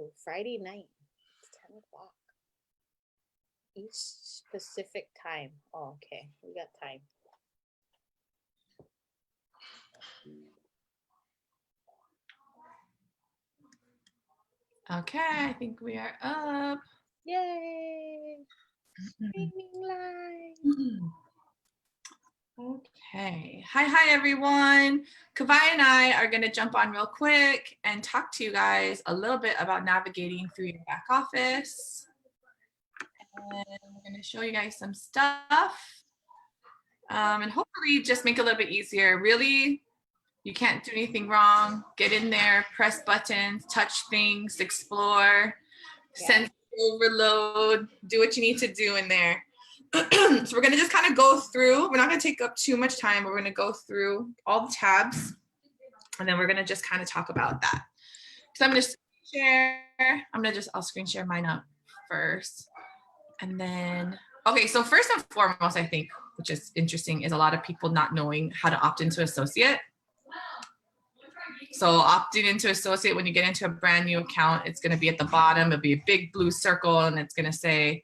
Oh, Friday night. It's 10 o'clock. East Pacific time. Oh, okay. We got time. Okay, I think we are up. Yay! Streaming live. Okay. Hi, everyone. Kavai and I are going to jump on real quick and talk to you guys a little bit about navigating through your back office. And we're going to show you guys some stuff. And hopefully just make it a little bit easier. Really, you can't do anything wrong. Get in there, press buttons, touch things, explore, sense overload, do what you need to do in there. So we're going to just kind of go through. We're not going to take up too much time. We're going to go through all the tabs, and then we're going to just kind of talk about that. So I'm going to share. I'll screen share mine up first. And then, okay, so first and foremost, I think, which is interesting, is a lot of people not knowing how to opt into associate. So opting into associate, when you get into a brand new account, it's going to be at the bottom. It'll be a big blue circle, and it's going to say,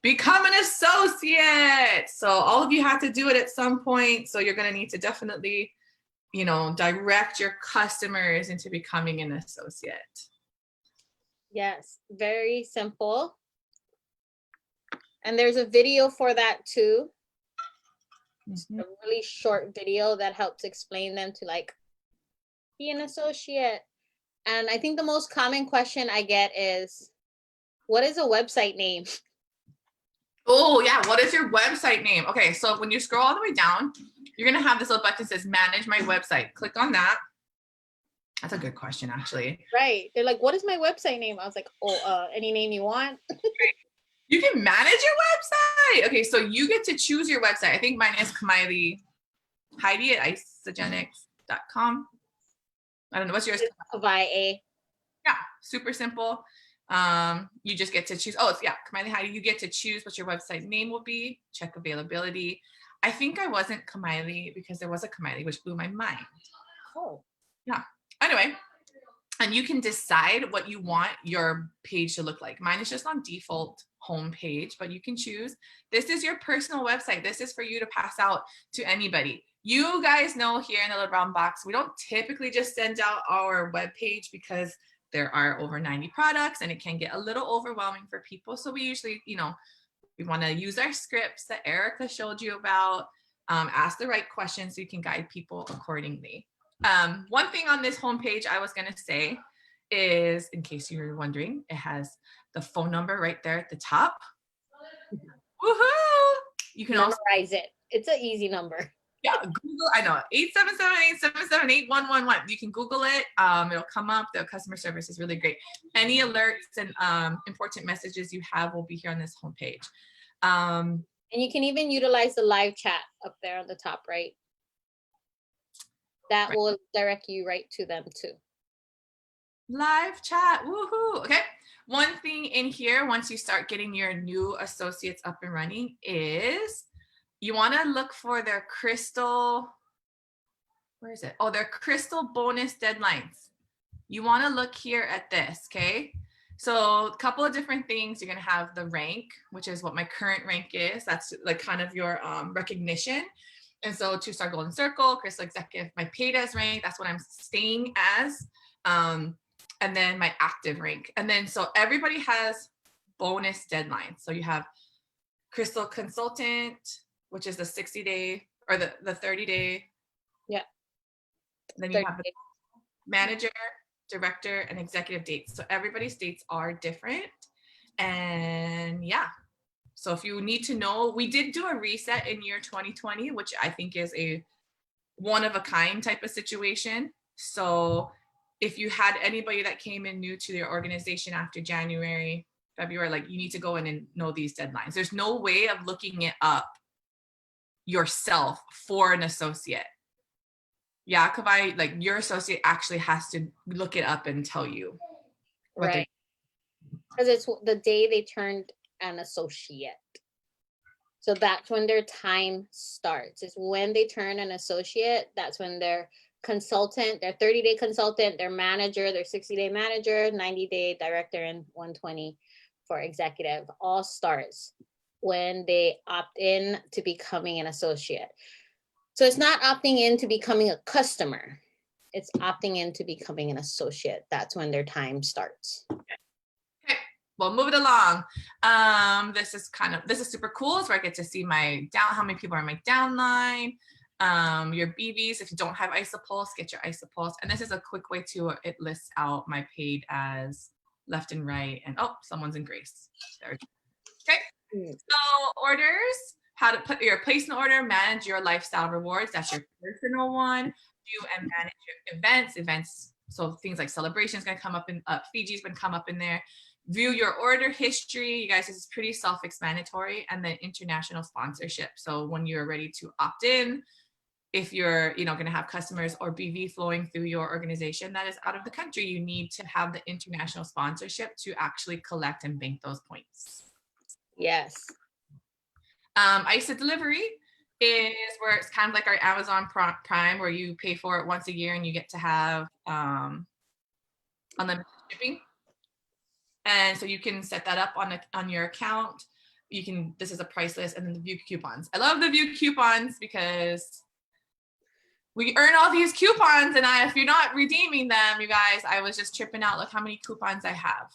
become an associate. So all of you have to do it at some point. So you're going to need to definitely, direct your customers into becoming an associate. Yes, very simple. And there's a video for that too. A really short video that helps explain them to be an associate. And I think the most common question I get is, what is a website name? Oh yeah, what is your website name? Okay, so when you scroll all the way down, you're gonna have this little button that says manage my website. Click on that. That's a good question, actually. Right. They're like, what is my website name? I was like, any name you want. You can manage your website. Okay, so you get to choose your website. I think mine is Kamali Heidi at isogenics.com. I don't know, what's yours? Kavai. Yeah, super simple. You just get to choose. Oh, it's Kamali Heidi. You get to choose what your website name will be. Check availability. I think I wasn't Kamali because there was a Kamali, which blew my mind. Oh. Yeah. Anyway, and you can decide what you want your page to look like. Mine is just on default home page, but you can choose. This is your personal website. This is for you to pass out to anybody. You guys know here in the little brown box, we don't typically just send out our web page because there are over 90 products and it can get a little overwhelming for people. So we usually, we want to use our scripts that Erica showed you about, ask the right questions so you can guide people accordingly. One thing on this homepage I was going to say is, in case you were wondering, it has the phone number right there at the top. Woohoo! You can memorize it. It's an easy number. Yeah, Google, I know, 877-877-8111. You can Google it. It'll come up. The customer service is really great. Any alerts and important messages you have will be here on this homepage. And you can even utilize the live chat up there on the top right. That will direct you right to them too. Live chat, woohoo. Okay, one thing in here, once you start getting your new associates up and running, is you want to look for their crystal, where is it? Oh, their crystal bonus deadlines. You want to look here at this, okay? So a couple of different things. You're going to have the rank, which is what my current rank is. That's like kind of your recognition. And so 2-star golden circle, crystal executive, my paid as rank, that's what I'm staying as. And then my active rank. And then so everybody has bonus deadlines. So you have crystal consultant, which is the 60-day or the 30-day. Yeah. Then you have the manager, director, and executive dates. So everybody's dates are different. And yeah. So if you need to know, we did do a reset in year 2020, which I think is a one-of-a-kind type of situation. So if you had anybody that came in new to their organization after January, February, you need to go in and know these deadlines. There's no way of looking it up yourself for an associate. Yeah, Kavai, your associate actually has to look it up and tell you. Right. Because it's the day they turned an associate. So that's when their time starts. It's when they turn an associate, that's when their consultant, their 30-day consultant, their manager, their 60-day manager, 90-day director, and 120 for executive all starts when they opt in to becoming an associate. So it's not opting in to becoming a customer. It's opting in to becoming an associate. That's when their time starts. Okay, well, move it along. This is super cool. It's where I get to see how many people are in my downline. Your BVs, if you don't have Isopulse, get your Isopulse. And this is a quick way to, it lists out my paid as left and right. And oh, someone's in Grace. There we go. Okay, so orders, how to put your place an order, manage your lifestyle rewards. That's your personal one. Do and manage your events. So things like celebrations gonna come up in Fiji's gonna come up in there. View your order history. You guys, this is pretty self-explanatory. And then international sponsorship. So when you're ready to opt in, if you're going to have customers or BV flowing through your organization that is out of the country, you need to have the international sponsorship to actually collect and bank those points. Yes. ISA delivery is where it's kind of like our Amazon Prime, where you pay for it once a year and you get to have unlimited shipping. And so you can set that up on your account. This is a price list, and then the view coupons. I love the view coupons because we earn all these coupons, and if you're not redeeming them, you guys, I was just tripping out. Look how many coupons I have.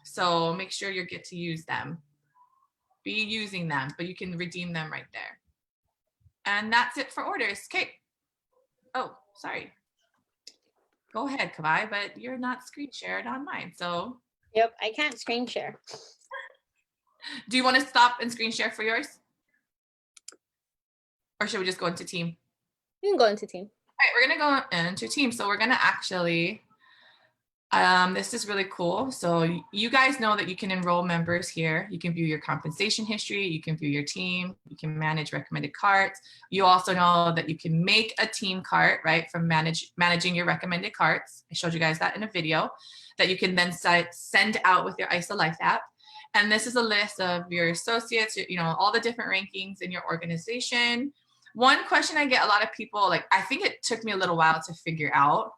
So make sure you get to use them. Be using them, but you can redeem them right there. And that's it for orders. Okay. Oh, sorry. Go ahead, Kavai, but you're not screen shared on mine. So. Yep, I can't screen share. Do you want to stop and screen share for yours? Or should we just go into team? You can go into team. All right, we're going to go into team. So we're going to actually, this is really cool. So you guys know that you can enroll members here. You can view your compensation history. You can view your team. You can manage recommended carts. You also know that you can make a team cart, right, from managing your recommended carts. I showed you guys that in a video that you can then send out with your ISA Life app. And this is a list of your associates, all the different rankings in your organization. One question I get a lot of people, like, I think it took me a little while to figure out,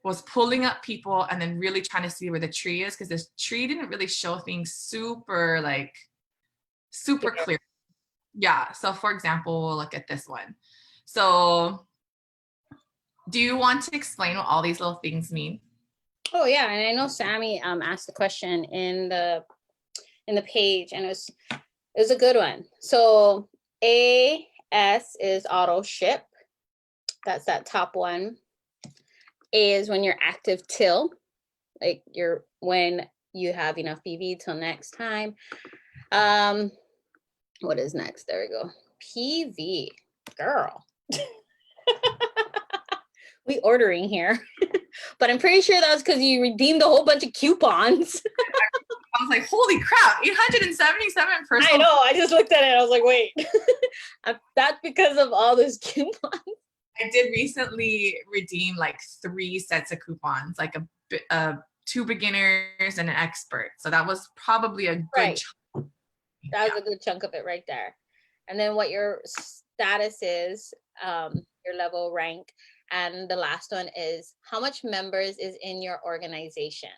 was pulling up people and then really trying to see where the tree is, because this tree didn't really show things super clear. Yeah. So for example, we'll look at this one. So do you want to explain what all these little things mean? Oh yeah, and I know Sammy asked the question in the page, and it was a good one. So AS is auto ship. That's that top one. A is when you're active till, like when you have enough BV till next time. What is next? There we go. PV, girl. We ordering here. But I'm pretty sure that was because you redeemed a whole bunch of coupons. I was like, holy crap, 877 personal. I know, I just looked at it, I was like, wait. That's because of all those coupons. I did recently redeem like 3 sets of coupons, like a 2 beginners and an expert. So that was probably a good chunk. That was a good chunk of it right there. And then what your status is, your level, rank. And the last one is how much members is in your organization.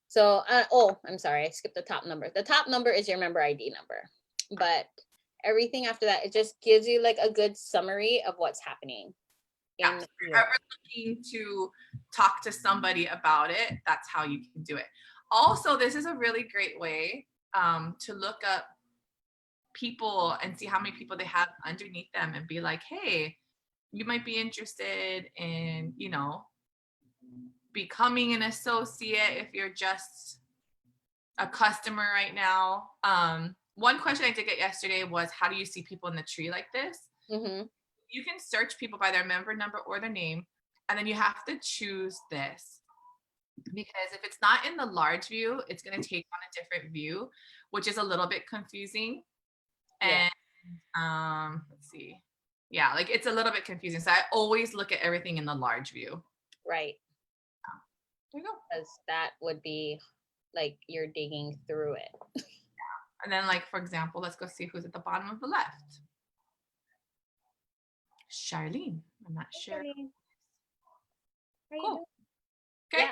So, I'm sorry, I skipped the top number. The top number is your member ID number. But everything after that, it just gives you like a good summary of what's happening. Yeah, if you're ever looking to talk to somebody about it, that's how you can do it. Also, this is a really great way to look up people and see how many people they have underneath them and be like, hey, you might be interested in, becoming an associate if you're just a customer right now. One question I did get yesterday was, how do you see people in the tree like this? Mm-hmm. You can search people by their member number or their name, and then you have to choose this. Because if it's not in the large view, it's going to take on a different view, which is a little bit confusing. And let's see. Yeah, like it's a little bit confusing. So I always look at everything in the large view. Right. There you go. Because that would be like you're digging through it. Yeah. And then, like, for example, let's go see who's at the bottom of the left. Charlene, I'm not sure. Hey, how you Cool. doing? Okay. Yeah.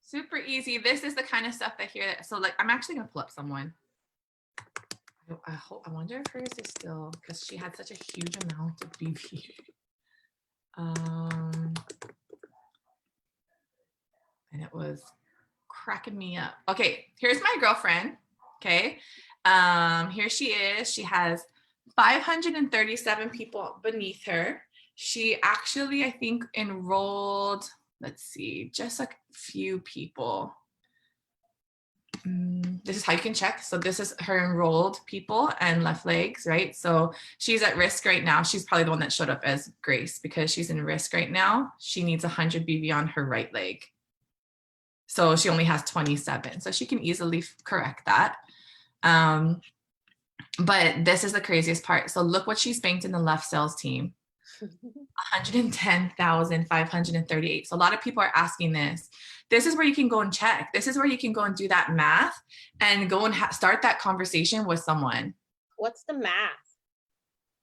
Super easy. This is the kind of stuff that here. So like, I'm actually gonna pull up someone. I wonder if hers is still, because she had such a huge amount of BV. And it was cracking me up. Okay, here's my girlfriend. Okay, here she is. She has 537 people beneath her. She actually, I think, enrolled, let's see, just a few people. This is how you can check. So this is her enrolled people and left legs, right? So she's at risk right now. She's probably the one that showed up as Grace because she's in risk right now. She needs 100 BV on her right leg. So she only has 27. So she can easily correct that. But this is the craziest part. So look what she's banked in the left sales team. 110,538. So a lot of people are asking this. This is where you can go and check. This is where you can go and do that math and go and start that conversation with someone. What's the math?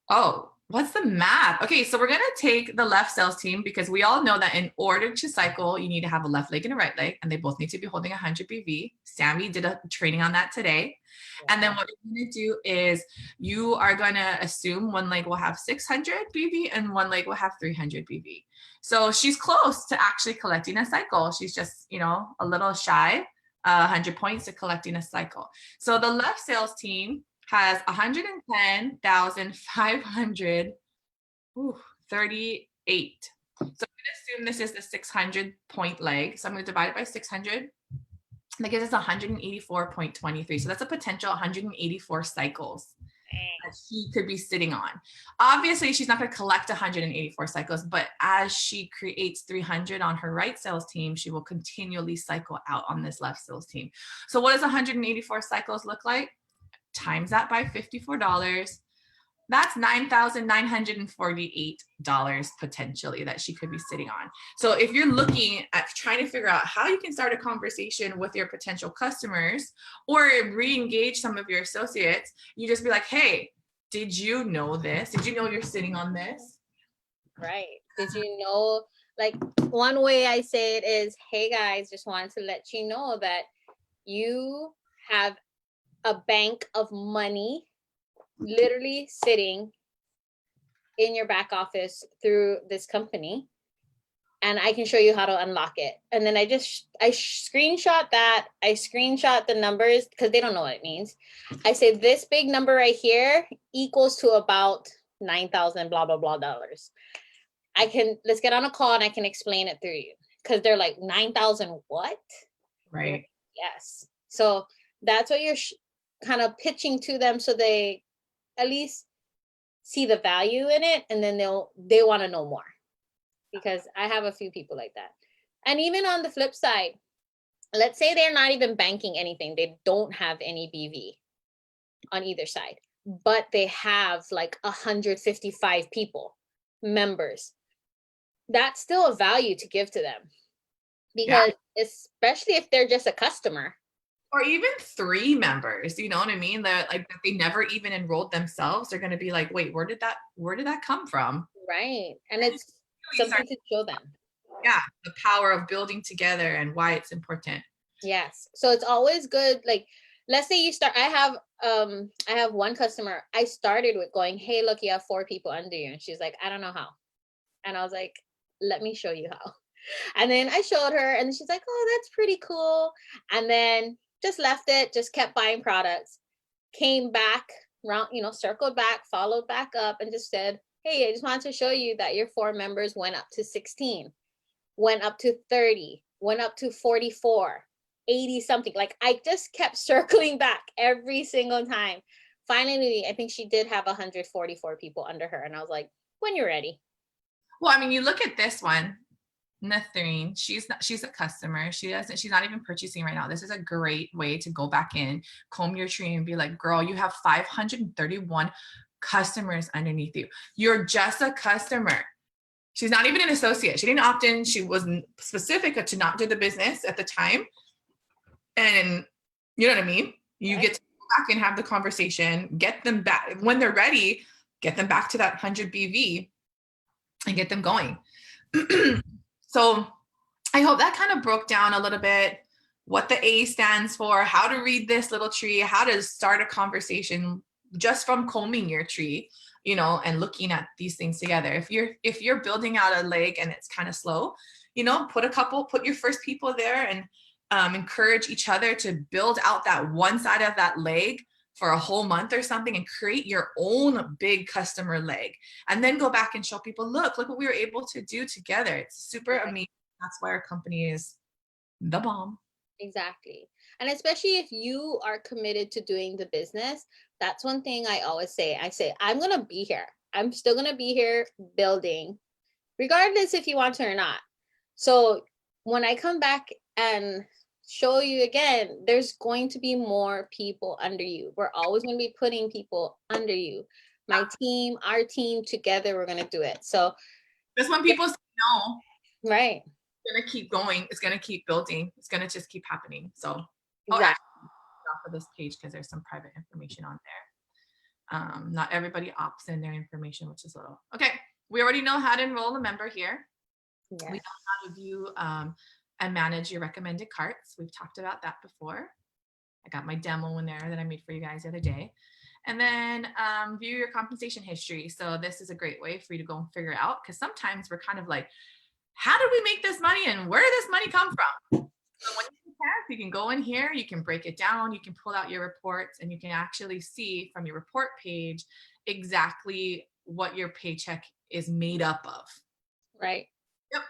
Oh, what's the math? Okay, so we're going to take the left sales team because we all know that in order to cycle, you need to have a left leg and a right leg, and they both need to be holding 100 BV. Sammy did a training on that today. Yeah. And then what you're going to do is you are going to assume one leg will have 600 BV and one leg will have 300 BV. So she's close to actually collecting a cycle. She's just, you know, a little shy, 100 points to collecting a cycle. So the left sales team has 110,538. So I'm going to assume this is the 600 point leg. So I'm going to divide it by 600. That gives us 184.23. So that's a potential 184 cycles that she could be sitting on. Obviously, she's not going to collect 184 cycles, but as she creates 300 on her right sales team, she will continually cycle out on this left sales team. So what does 184 cycles look like? Times that by $54. That's $9,948 potentially that she could be sitting on. So if you're looking at trying to figure out how you can start a conversation with your potential customers or re-engage some of your associates, you just be like, hey, did you know this? Did you know you're sitting on this? Right. Did you know, like, one way I say it is, hey guys, just wanted to let you know that you have a bank of money literally sitting in your back office through this company, and I can show you how to unlock it. And then I screenshot that. I screenshot the numbers because they don't know what it means. I say this big number right here equals to about 9,000 blah blah blah dollars. Let's get on a call and I can explain it through you, because they're like, 9,000 what? Right. Like, yes. So that's what you're kind of pitching to them, so they at least see the value in it, and then they want to know more, because I have a few people like that. And even on the flip side, let's say they're not even banking anything, they don't have any BV on either side, but they have like 155 people, members. That's still a value to give to them, because especially if they're just a customer. Or even 3 members, you know what I mean? That like that they never even enrolled themselves. They're going to be like, wait, where did that come from? Right. And it's something to show them. Yeah, the power of building together and why it's important. Yes. So it's always good. Like, let's say you start, I have one customer. I started with going, hey, look, you have 4 people under you. And she's like, I don't know how. And I was like, let me show you how. And then I showed her, and she's like, oh, that's pretty cool. And then just left it, just kept buying products, came back around, circled back, followed back up, and just said, hey, I just wanted to show you that your 4 members went up to 16, went up to 30, went up to 44, 80 something. Like, I just kept circling back every single time. Finally, I think she did have 144 people under her. And I was like, when you're ready. Well, I mean, you look at this one, Nathrine, she's a customer. She's not even purchasing right now. This is a great way to go back in, comb your tree, and be like, girl, you have 531 customers underneath you. You're just a customer. She's not even an associate. She didn't opt in. She was specific to not do the business at the time. And you know what I mean? You get to go back and have the conversation, get them back when they're ready, get them back to that 100 BV. and get them going. So I hope that kind of broke down a little bit what the A stands for, how to read this little tree, how to start a conversation just from combing your tree, you know, and looking at these things together. If you're building out a leg and it's kind of slow, you know, put your first people there and encourage each other to build out that one side of that leg for a whole month or something and create your own big customer leg, and then go back and show people, look what we were able to do together. It's super amazing. That's why our company is the bomb. Exactly. And especially if you are committed to doing the business, that's one thing I always say. I say, I'm going to be here. I'm still going to be here building, regardless if you want to or not. So when I come back and show you again, there's going to be more people under you. We're always going to be putting people under you. My team, our team together, we're going to do it. So that's when people say no. Right. It's going to keep going. It's going to keep building. It's going to just keep happening. So exactly. Off of this page because there's some private information on there. Not everybody opts in their information, which is a little okay. We already know how to enroll a member here. Yes. We know how to view and manage your recommended carts. We've talked about that before. I got my demo in there that I made for you guys the other day. And then view your compensation history. So this is a great way for you to go and figure out, because sometimes we're kind of like, how did we make this money and where did this money come from? So when you can go in here, you can break it down, you can pull out your reports, and you can actually see from your report page exactly what your paycheck is made up of. Right. Yep.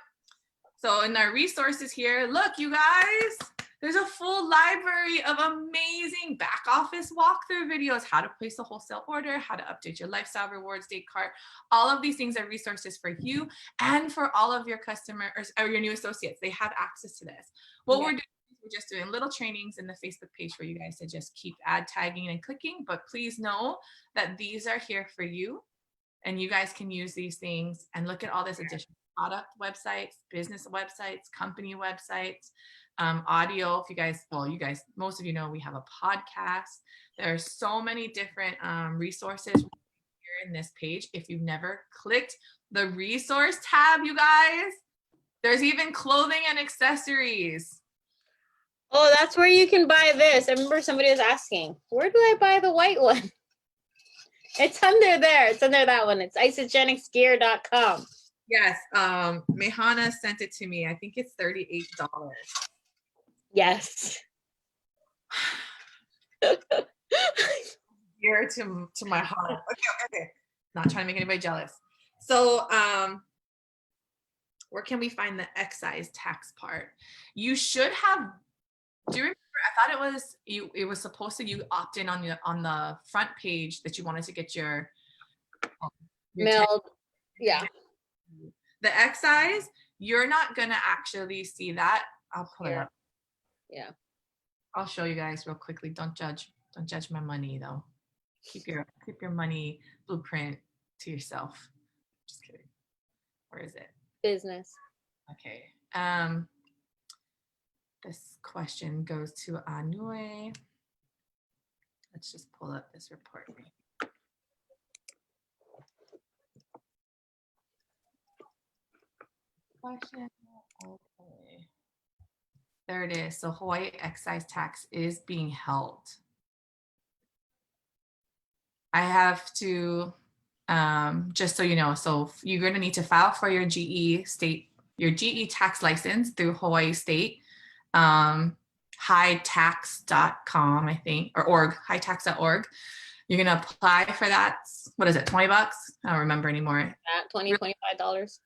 So in our resources here, look, you guys, there's a full library of amazing back office walkthrough videos, how to place a wholesale order, how to update your lifestyle rewards date cart. All of these things are resources for you and for all of your customers or your new associates. They have access to this. What we're doing is we're just doing little trainings in the Facebook page for you guys to just keep ad tagging and clicking. But please know that these are here for you, and you guys can use these things and look at all this additional product websites, business websites, company websites, audio. If you guys, most of you know we have a podcast. There are so many different resources here in this page. If you've never clicked the resource tab, you guys, there's even clothing and accessories. Oh, that's where you can buy this. I remember somebody was asking, where do I buy the white one? It's under there. It's under that one. It's isogenicsgear.com. Yes. Mehana sent it to me. I think it's $38. Yes. Dear to my heart. Okay. Not trying to make anybody jealous. So where can we find the excise tax part? You should have. Do you remember? I thought it was you. It was supposed to you opt in on the front page that you wanted to get your mailed. Yeah. The excise, you're not gonna actually see that. I'll pull it up. Yeah. I'll show you guys real quickly. Don't judge my money though. Keep your money blueprint to yourself. Just kidding. Where is it? Business. Okay. This question goes to Anue. Let's just pull up this report. Question. Okay. There it is. So Hawaii excise tax is being held. I have to, just so you know, so you're going to need to file for your GE tax license through Hawaii State, hightax.com, I think, or org, hightax.org. You're going to apply for that. What is it, $20? I don't remember anymore. $20, $25.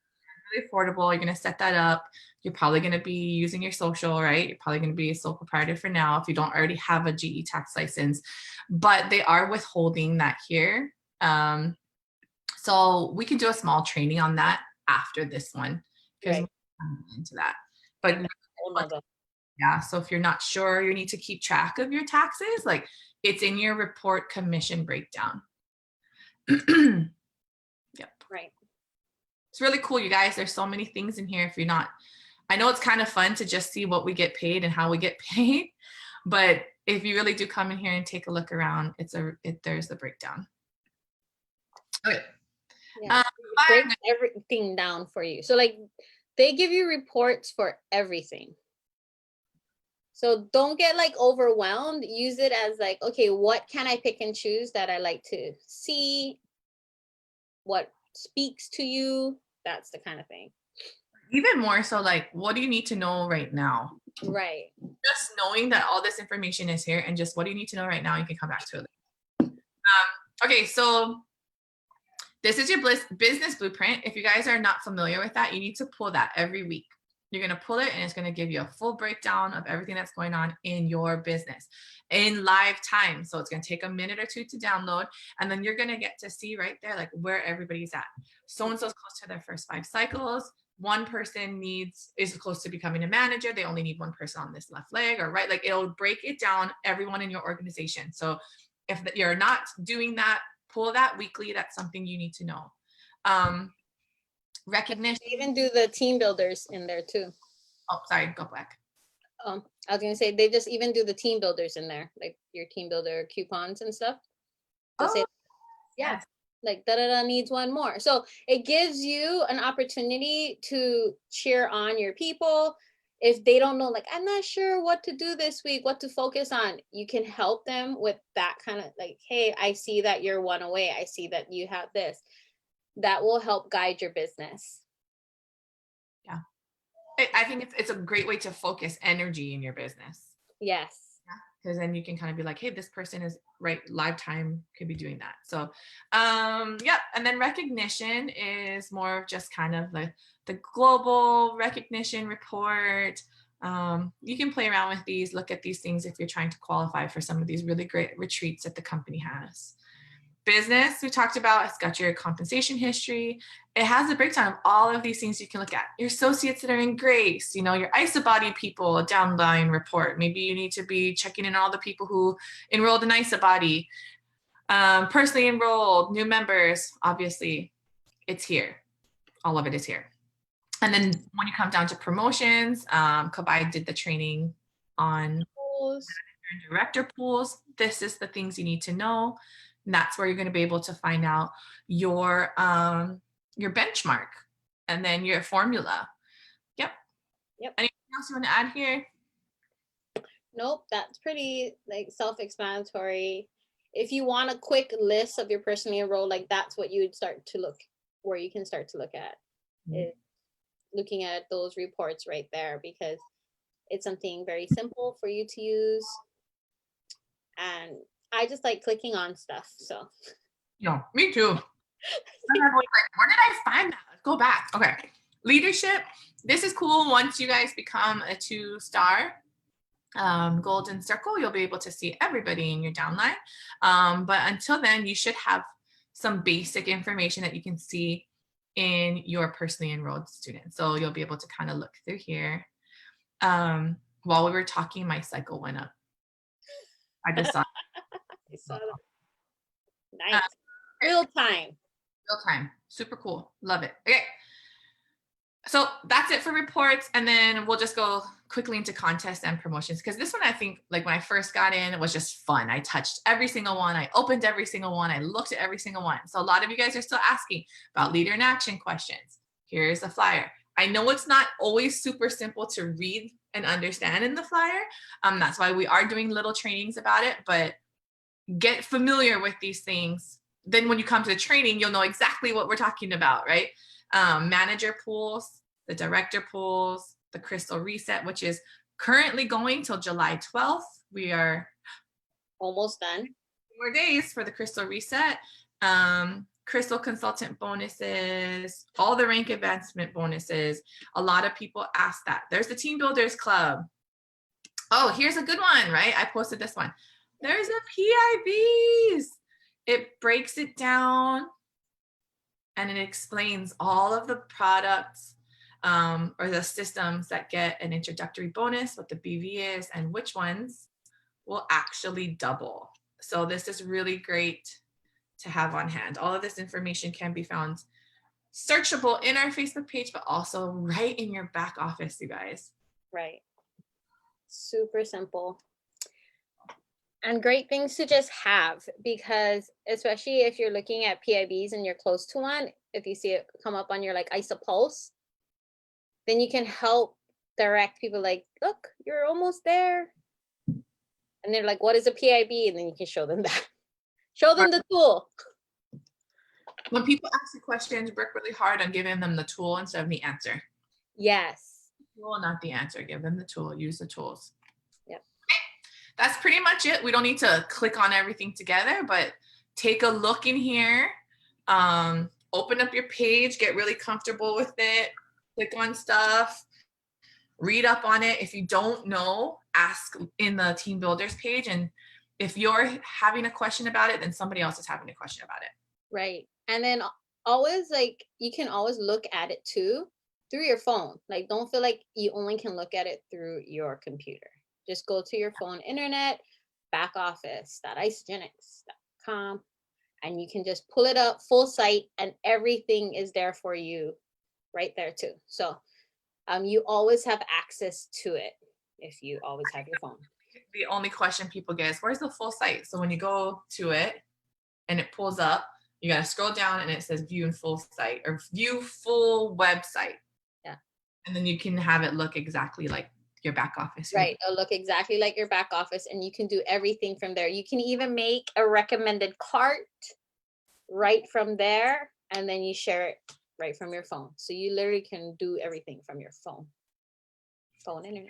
Really affordable. You're going to set that up. You're probably going to be using your social, right? You're probably going to be a sole proprietor for now if you don't already have a GE tax license, but they are withholding that here. So we can do a small training on that after this one because we're into that. But yeah, so if you're not sure, you need to keep track of your taxes. Like it's in your report commission breakdown. Yep. Right. It's really cool, you guys. There's so many things in here. If you're not, I know it's kind of fun to just see what we get paid and how we get paid, but if you really do come in here and take a look around, there's the breakdown. Okay. Yeah, it Fine. breaks everything down for you. So like they give you reports for everything. So don't get like overwhelmed. Use it as like, okay, what can I pick and choose that I like to see? What speaks to you? That's the kind of thing. Even more so, like, what do you need to know right now? Right. Just knowing that all this information is here and just what do you need to know right now, you can come back to it. Okay, so this is your business blueprint. If you guys are not familiar with that, you need to pull that every week. You're going to pull it and it's going to give you a full breakdown of everything that's going on in your business in live time. So it's going to take a minute or two to download. And then you're going to get to see right there, like where everybody's at. So-and-so's close to their first 5 cycles. One person is close to becoming a manager. They only need one person on this left leg or right. Like it'll break it down, everyone in your organization. So if you're not doing that, pull that weekly. That's something you need to know. Recognition. They even do the team builders in there too. Oh, sorry, go back. I was gonna say they just even do the team builders in there, like your team builder coupons and stuff. They'll say, yeah, yes. like da da da needs one more. So it gives you an opportunity to cheer on your people. If they don't know, like, I'm not sure what to do this week, what to focus on, you can help them with that kind of like, hey, I see that you're one away. I see that you have this. That will help guide your business. Yeah. I think it's a great way to focus energy in your business. Yes. Because then you can kind of be like, hey, this person is right, live time could be doing that. So yeah. And then recognition is more of just kind of like the global recognition report. You can play around with these, look at these things if you're trying to qualify for some of these really great retreats that the company has. Business, we talked about, it's got your compensation history. It has a breakdown of all of these things you can look at. Your associates that are in grace, your ISABody people, a downline report. Maybe you need to be checking in all the people who enrolled in ISABody. Personally enrolled, new members, obviously, it's here. All of it is here. And then when you come down to promotions, Kabai did the training on director pools. This is the things you need to know. And that's where you're going to be able to find out your benchmark and then your formula. Yep. Anything else you want to add here? Nope, that's pretty like self-explanatory. If you want a quick list of your personally enrolled, like that's what you would start to look where you can start to look at is looking at those reports right there, because it's something very simple for you to use. And I just like clicking on stuff. So Yeah, me too. Where did I find that? Let's go back. Okay. Leadership. This is cool. Once you guys become a 2-star golden circle, you'll be able to see everybody in your downline. But until then, you should have some basic information that you can see in your personally enrolled students. So you'll be able to kind of look through here. While we were talking, my cycle went up. I just saw I saw that. Nice. Real time. Real time. Super cool. Love it. Okay. So that's it for reports. And then we'll just go quickly into contests and promotions. Because this one, I think, like when I first got in, it was just fun. I touched every single one. I opened every single one. I looked at every single one. So a lot of you guys are still asking about leader in action questions. Here's a flyer. I know it's not always super simple to read and understand in the flyer. That's why we are doing little trainings about it. But get familiar with these things. Then when you come to the training, you'll know exactly what we're talking about, right? Manager pools, the director pools, the crystal reset, which is currently going till July 12th. We are almost done. More days for the crystal reset. Crystal consultant bonuses, all the rank advancement bonuses. A lot of people ask that. There's the team builders club. Oh, here's a good one, right? I posted this one. There's a PIBs. It breaks it down and it explains all of the products or the systems that get an introductory bonus, what the BV is, and which ones will actually double. So this is really great to have on hand. All of this information can be found searchable in our Facebook page, but also right in your back office, you guys. Right. Super simple. And great things to just have, because especially if you're looking at PIBs and you're close to one, if you see it come up on your like ISA Pulse, then you can help direct people like, look, you're almost there. And they're like, what is a PIB? And then you can show them that. Show them the tool. When people ask you questions, work really hard on giving them the tool instead of the answer. Yes. Tool, not the answer. Give them the tool. Use the tools. Yep. That's pretty much it. We don't need to click on everything together, but take a look in here. Open up your page. Get really comfortable with it. Click on stuff. Read up on it. If you don't know, ask in the team builders page. And if you're having a question about it, then somebody else is having a question about it. Right. And then always like, you can always look at it too through your phone. Like, don't feel like you only can look at it through your computer. Just go to your phone, internet, backoffice.isogenics.com, and you can just pull it up full site and everything is there for you right there too. So you always have access to it if you always have your phone. The only question people get is, where's the full site? So when you go to it and it pulls up, you got to scroll down and it says view in full site or view full website. Yeah. And then you can have it look exactly like your back office. Right. It'll look exactly like your back office and you can do everything from there. You can even make a recommended cart right from there and then you share it right from your phone. So you literally can do everything from your phone. Internet.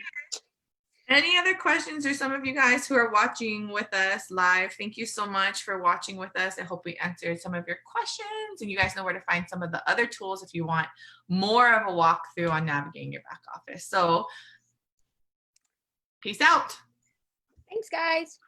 Any other questions, or some of you guys who are watching with us live, thank you so much for watching with us. I hope we answered some of your questions and you guys know where to find some of the other tools if you want more of a walkthrough on navigating your back office. So peace out. Thanks, guys.